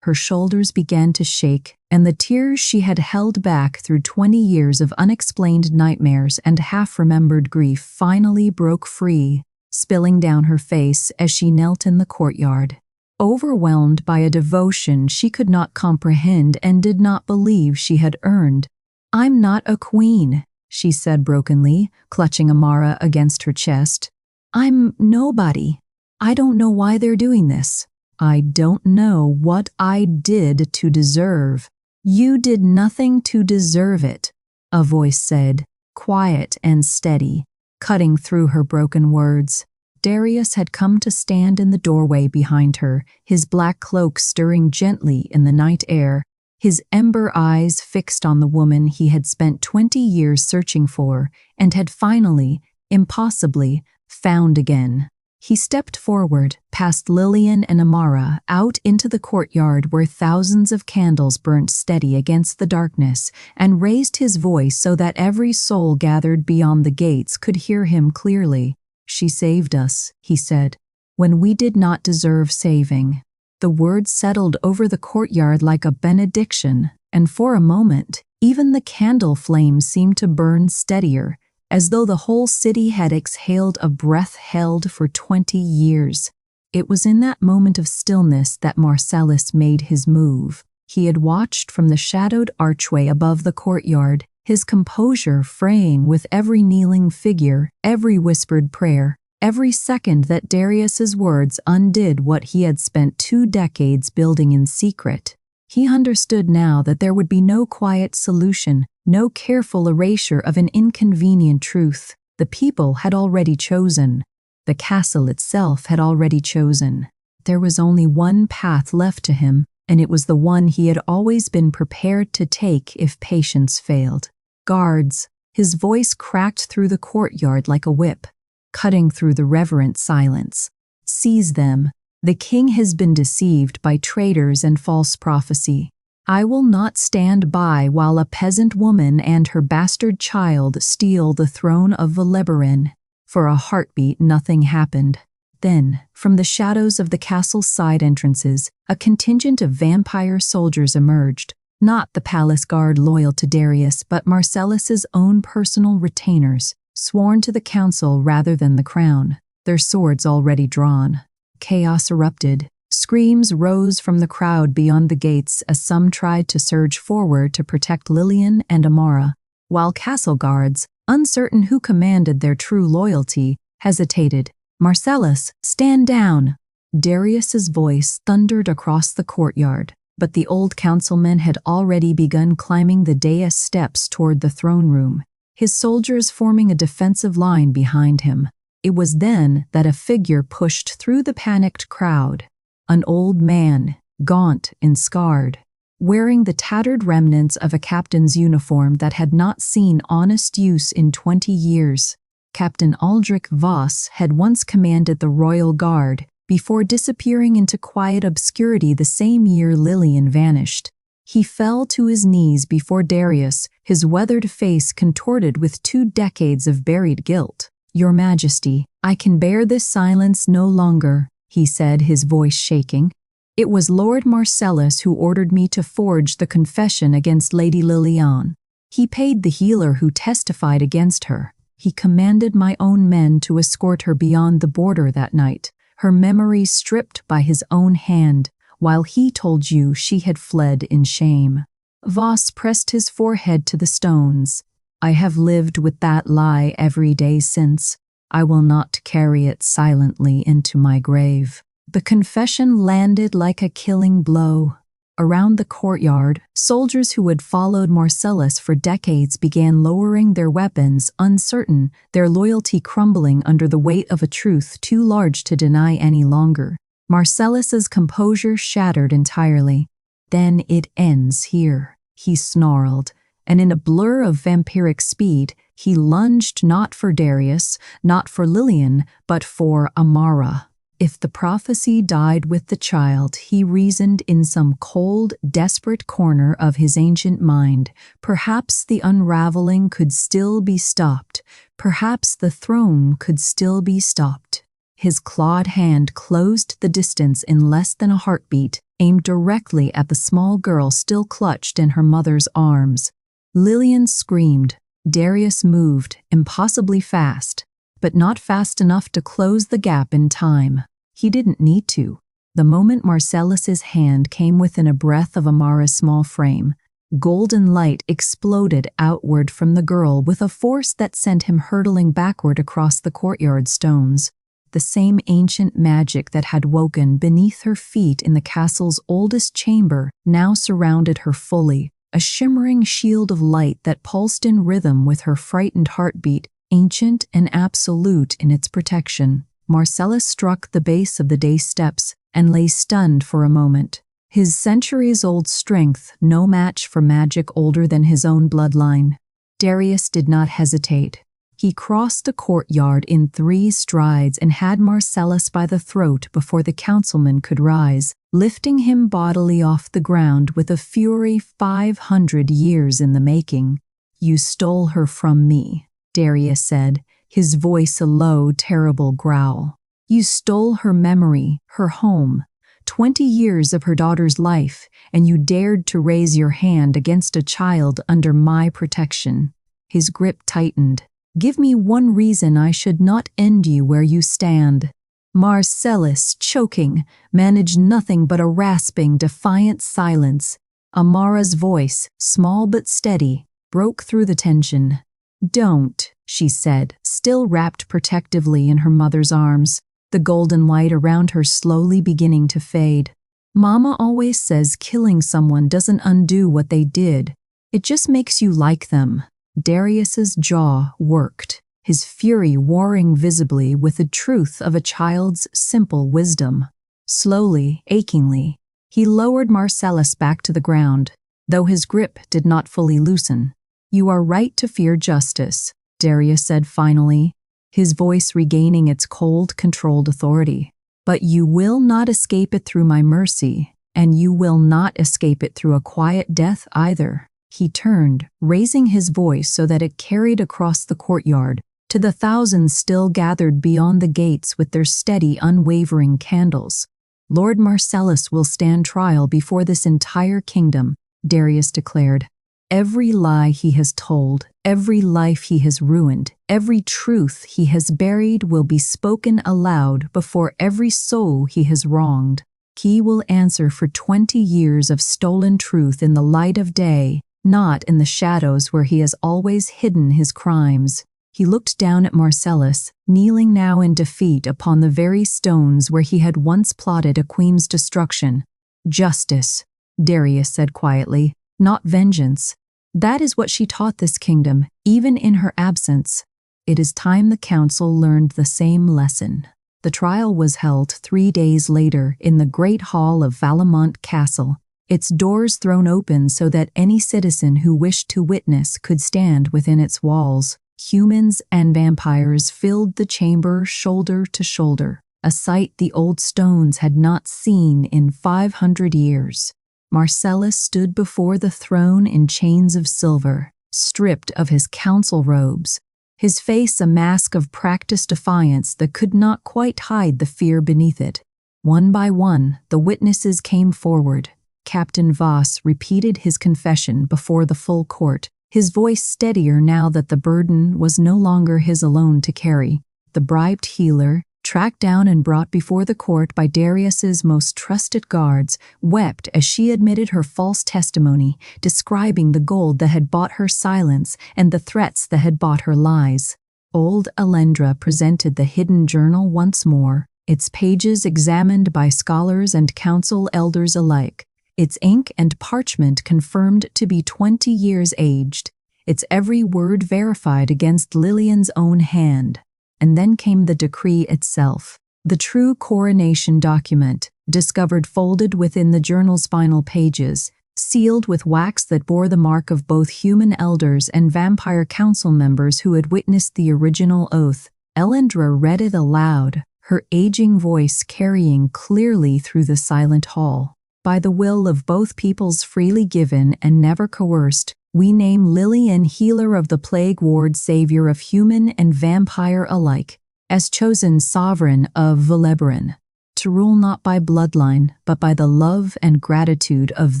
Her shoulders began to shake, and the tears she had held back through 20 years of unexplained nightmares and half-remembered grief finally broke free, spilling down her face as she knelt in the courtyard. Overwhelmed by a devotion she could not comprehend and did not believe she had earned. "I'm not a queen," she said brokenly, clutching Amara against her chest. "I'm nobody. I don't know why they're doing this. I don't know what I did to deserve." "You did nothing to deserve it," a voice said, quiet and steady, cutting through her broken words. Darius had come to stand in the doorway behind her, his black cloak stirring gently in the night air, his ember eyes fixed on the woman he had spent 20 years searching for and had finally, impossibly, found again. He stepped forward, past Lillian and Amara, out into the courtyard where thousands of candles burnt steady against the darkness, and raised his voice so that every soul gathered beyond the gates could hear him clearly. "She saved us," he said, "when we did not deserve saving." The words settled over the courtyard like a benediction, and for a moment, even the candle flames seemed to burn steadier, as though the whole city had exhaled a breath held for 20 years. It was in that moment of stillness that Marcellus made his move. He had watched from the shadowed archway above the courtyard, his composure fraying with every kneeling figure, every whispered prayer, every second that Darius's words undid what he had spent 2 decades building in secret. He understood now that there would be no quiet solution, no careful erasure of an inconvenient truth. The people had already chosen. The castle itself had already chosen. There was only one path left to him, and it was the one he had always been prepared to take if patience failed. "Guards," his voice cracked through the courtyard like a whip, cutting through the reverent silence. "Seize them. The king has been deceived by traitors and false prophecy. I will not stand by while a peasant woman and her bastard child steal the throne of Veleberin." For a heartbeat, nothing happened. Then, from the shadows of the castle's side entrances, a contingent of vampire soldiers emerged. Not the palace guard loyal to Darius, but Marcellus's own personal retainers, sworn to the council rather than the crown, their swords already drawn. Chaos erupted. Screams rose from the crowd beyond the gates as some tried to surge forward to protect Lillian and Amara, while castle guards, uncertain who commanded their true loyalty, hesitated. "Marcellus, stand down!" Darius's voice thundered across the courtyard, but the old councilman had already begun climbing the dais steps toward the throne room, his soldiers forming a defensive line behind him. It was then that a figure pushed through the panicked crowd. An old man, gaunt and scarred, wearing the tattered remnants of a captain's uniform that had not seen honest use in 20 years. Captain Aldrich Voss had once commanded the Royal Guard, before disappearing into quiet obscurity the same year Lillian vanished. He fell to his knees before Darius, his weathered face contorted with 2 decades of buried guilt. "Your Majesty, I can bear this silence no longer," he said, his voice shaking. "It was Lord Marcellus who ordered me to forge the confession against Lady Lilian. He paid the healer who testified against her. He commanded my own men to escort her beyond the border that night, her memory stripped by his own hand, while he told you she had fled in shame." Voss pressed his forehead to the stones. "I have lived with that lie every day since. I will not carry it silently into my grave." The confession landed like a killing blow. Around the courtyard, soldiers who had followed Marcellus for decades began lowering their weapons, uncertain, their loyalty crumbling under the weight of a truth too large to deny any longer. Marcellus's composure shattered entirely. "Then it ends here," he snarled, and in a blur of vampiric speed, he lunged not for Darius, not for Lillian, but for Amara. If the prophecy died with the child, he reasoned in some cold, desperate corner of his ancient mind, perhaps the unraveling could still be stopped. Perhaps the throne could still be stopped. His clawed hand closed the distance in less than a heartbeat, aimed directly at the small girl still clutched in her mother's arms. Lillian screamed. Darius moved, impossibly fast, but not fast enough to close the gap in time. He didn't need to. The moment Marcellus's hand came within a breath of Amara's small frame, golden light exploded outward from the girl with a force that sent him hurtling backward across the courtyard stones. The same ancient magic that had woken beneath her feet in the castle's oldest chamber now surrounded her fully, a shimmering shield of light that pulsed in rhythm with her frightened heartbeat, ancient and absolute in its protection. Marcellus struck the base of the day steps and lay stunned for a moment. His centuries-old strength no match for magic older than his own bloodline. Darius did not hesitate. He crossed the courtyard in 3 strides and had Marcellus by the throat before the councilman could rise, lifting him bodily off the ground with a fury 500 years in the making. "You stole her from me," Darius said, his voice a low, terrible growl. "You stole her memory, her home, 20 years of her daughter's life, and you dared to raise your hand against a child under my protection." His grip tightened. "Give me one reason I should not end you where you stand." Marcellus, choking, managed nothing but a rasping, defiant silence. Amara's voice, small but steady, broke through the tension. "Don't," she said, still wrapped protectively in her mother's arms, the golden light around her slowly beginning to fade. "Mama always says killing someone doesn't undo what they did. It just makes you like them." Darius's jaw worked, his fury warring visibly with the truth of a child's simple wisdom. Slowly, achingly, he lowered Marcellus back to the ground, though his grip did not fully loosen. "You are right to fear justice," Darius said finally, his voice regaining its cold, controlled authority. "But you will not escape it through my mercy, and you will not escape it through a quiet death either." He turned, raising his voice so that it carried across the courtyard, to the thousands still gathered beyond the gates with their steady, unwavering candles. "Lord Marcellus will stand trial before this entire kingdom," Darius declared. "Every lie he has told, every life he has ruined, every truth he has buried will be spoken aloud before every soul he has wronged. He will answer for 20 years of stolen truth in the light of day, not in the shadows where he has always hidden his crimes." He looked down at Marcellus, kneeling now in defeat upon the very stones where he had once plotted a queen's destruction. "Justice," Darius said quietly, "not vengeance. That is what she taught this kingdom, even in her absence." It is time the council learned the same lesson. The trial was held 3 days later in the great hall of Valamont Castle, its doors thrown open so that any citizen who wished to witness could stand within its walls. Humans and vampires filled the chamber shoulder to shoulder, a sight the old stones had not seen in 500 years. Marcellus stood before the throne in chains of silver, stripped of his council robes, his face a mask of practiced defiance that could not quite hide the fear beneath it. One by one, the witnesses came forward. Captain Voss repeated his confession before the full court, his voice steadier now that the burden was no longer his alone to carry. The bribed healer, tracked down and brought before the court by Darius's most trusted guards, wept as she admitted her false testimony, describing the gold that had bought her silence and the threats that had bought her lies. Old Alendra presented the hidden journal once more, its pages examined by scholars and council elders alike, its ink and parchment confirmed to be 20 years aged, its every word verified against Lillian's own hand. And then came the decree itself, the true coronation document, discovered folded within the journal's final pages, sealed with wax that bore the mark of both human elders and vampire council members who had witnessed the original oath. Elendra read it aloud, her aging voice carrying clearly through the silent hall. By the will of both peoples freely given and never coerced, we name Lillian healer of the plague ward, savior of human and vampire alike, as chosen sovereign of Veleberin, to rule not by bloodline, but by the love and gratitude of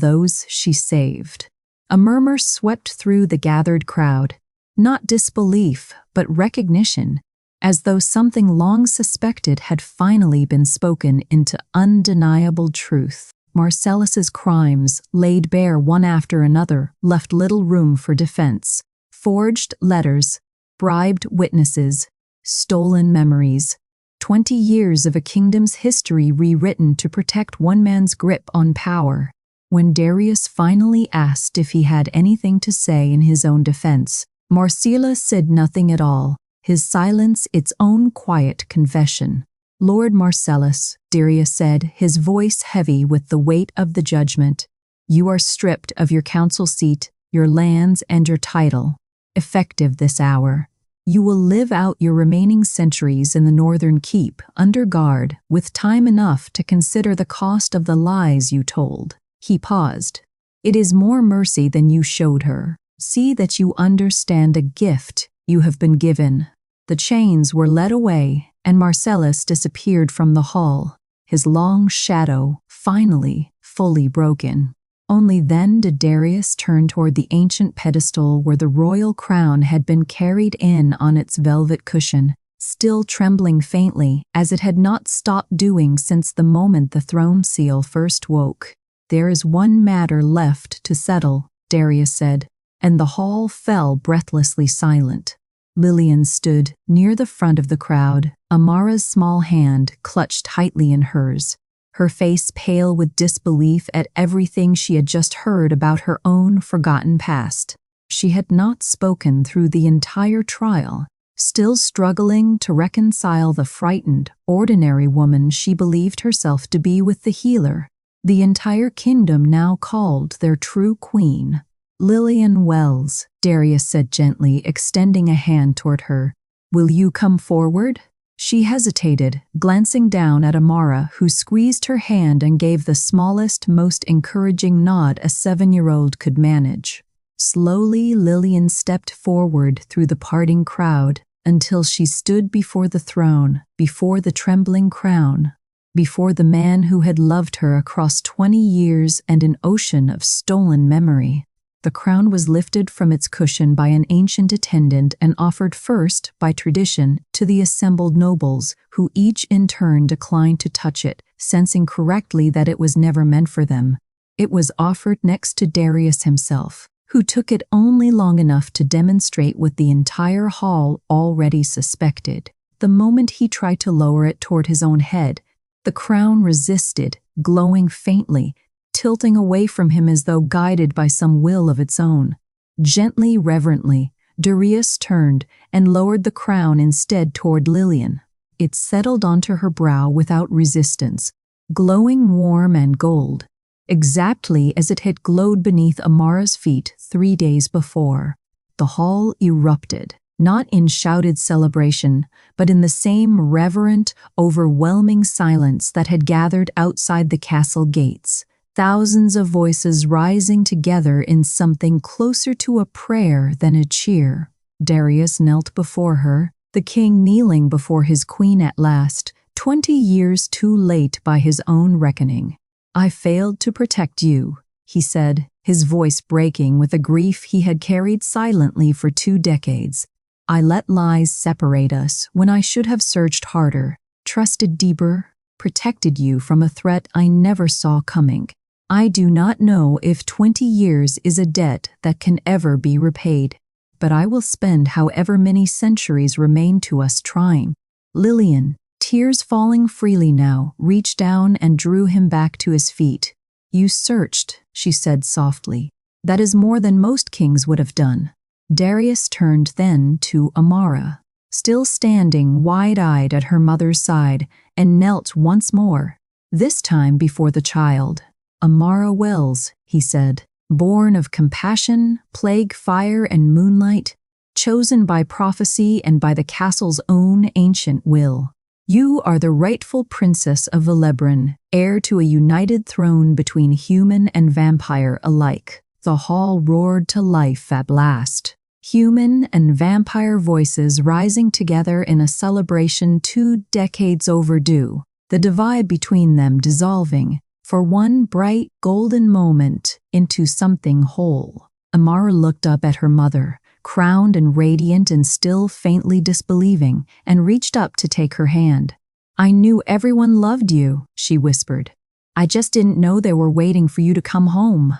those she saved. A murmur swept through the gathered crowd, not disbelief, but recognition, as though something long suspected had finally been spoken into undeniable truth. Marcellus's crimes, laid bare one after another, left little room for defense. Forged letters, bribed witnesses, stolen memories. 20 years of a kingdom's history rewritten to protect one man's grip on power. When Darius finally asked if he had anything to say in his own defense, Marcellus said nothing at all, his silence its own quiet confession. Lord Marcellus, Darius said, his voice heavy with the weight of the judgment, you are stripped of your council seat, your lands, and your title. Effective this hour. You will live out your remaining centuries in the northern keep, under guard, with time enough to consider the cost of the lies you told. He paused. It is more mercy than you showed her. See that you understand a gift you have been given. The chains were led away, and Marcellus disappeared from the hall, his long shadow finally fully broken. Only then did Darius turn toward the ancient pedestal where the royal crown had been carried in on its velvet cushion, still trembling faintly, as it had not stopped doing since the moment the throne seal first woke. There is one matter left to settle, Darius said, and the hall fell breathlessly silent. Lillian stood near the front of the crowd, Amara's small hand clutched tightly in hers, her face pale with disbelief at everything she had just heard about her own forgotten past. She had not spoken through the entire trial, still struggling to reconcile the frightened, ordinary woman she believed herself to be with the healer the entire kingdom now called their true queen. Lillian Wells, Darius said gently, extending a hand toward her. Will you come forward? She hesitated, glancing down at Amara, who squeezed her hand and gave the smallest, most encouraging nod a 7-year-old could manage. Slowly, Lillian stepped forward through the parting crowd until she stood before the throne, before the trembling crown, before the man who had loved her across 20 years and an ocean of stolen memory. The crown was lifted from its cushion by an ancient attendant and offered first, by tradition, to the assembled nobles, who each in turn declined to touch it, sensing correctly that it was never meant for them. It was offered next to Darius himself, who took it only long enough to demonstrate what the entire hall already suspected. The moment he tried to lower it toward his own head, the crown resisted, glowing faintly, tilting away from him as though guided by some will of its own. Gently, reverently, Darius turned and lowered the crown instead toward Lillian. It settled onto her brow without resistance, glowing warm and gold, exactly as it had glowed beneath Amara's feet 3 days before. The hall erupted, not in shouted celebration, but in the same reverent, overwhelming silence that had gathered outside the castle gates. Thousands of voices rising together in something closer to a prayer than a cheer. Darius knelt before her, the king kneeling before his queen at last, 20 years too late by his own reckoning. I failed to protect you, he said, his voice breaking with a grief he had carried silently for 2 decades. I let lies separate us when I should have searched harder, trusted deeper, protected you from a threat I never saw coming. I do not know if 20 years is a debt that can ever be repaid, but I will spend however many centuries remain to us trying. Lillian, tears falling freely now, reached down and drew him back to his feet. You searched, she said softly. That is more than most kings would have done. Darius turned then to Amara, still standing wide-eyed at her mother's side, and knelt once more, this time before the child. Amara Wells, he said, born of compassion, plague, fire, and moonlight, chosen by prophecy and by the castle's own ancient will. You are the rightful princess of Velebrin, heir to a united throne between human and vampire alike." The hall roared to life at last. Human and vampire voices rising together in a celebration 2 decades overdue, the divide between them dissolving, for one bright golden moment, into something whole. Amara looked up at her mother, crowned and radiant and still faintly disbelieving, and reached up to take her hand. "I knew everyone loved you," she whispered. "I just didn't know they were waiting for you to come home."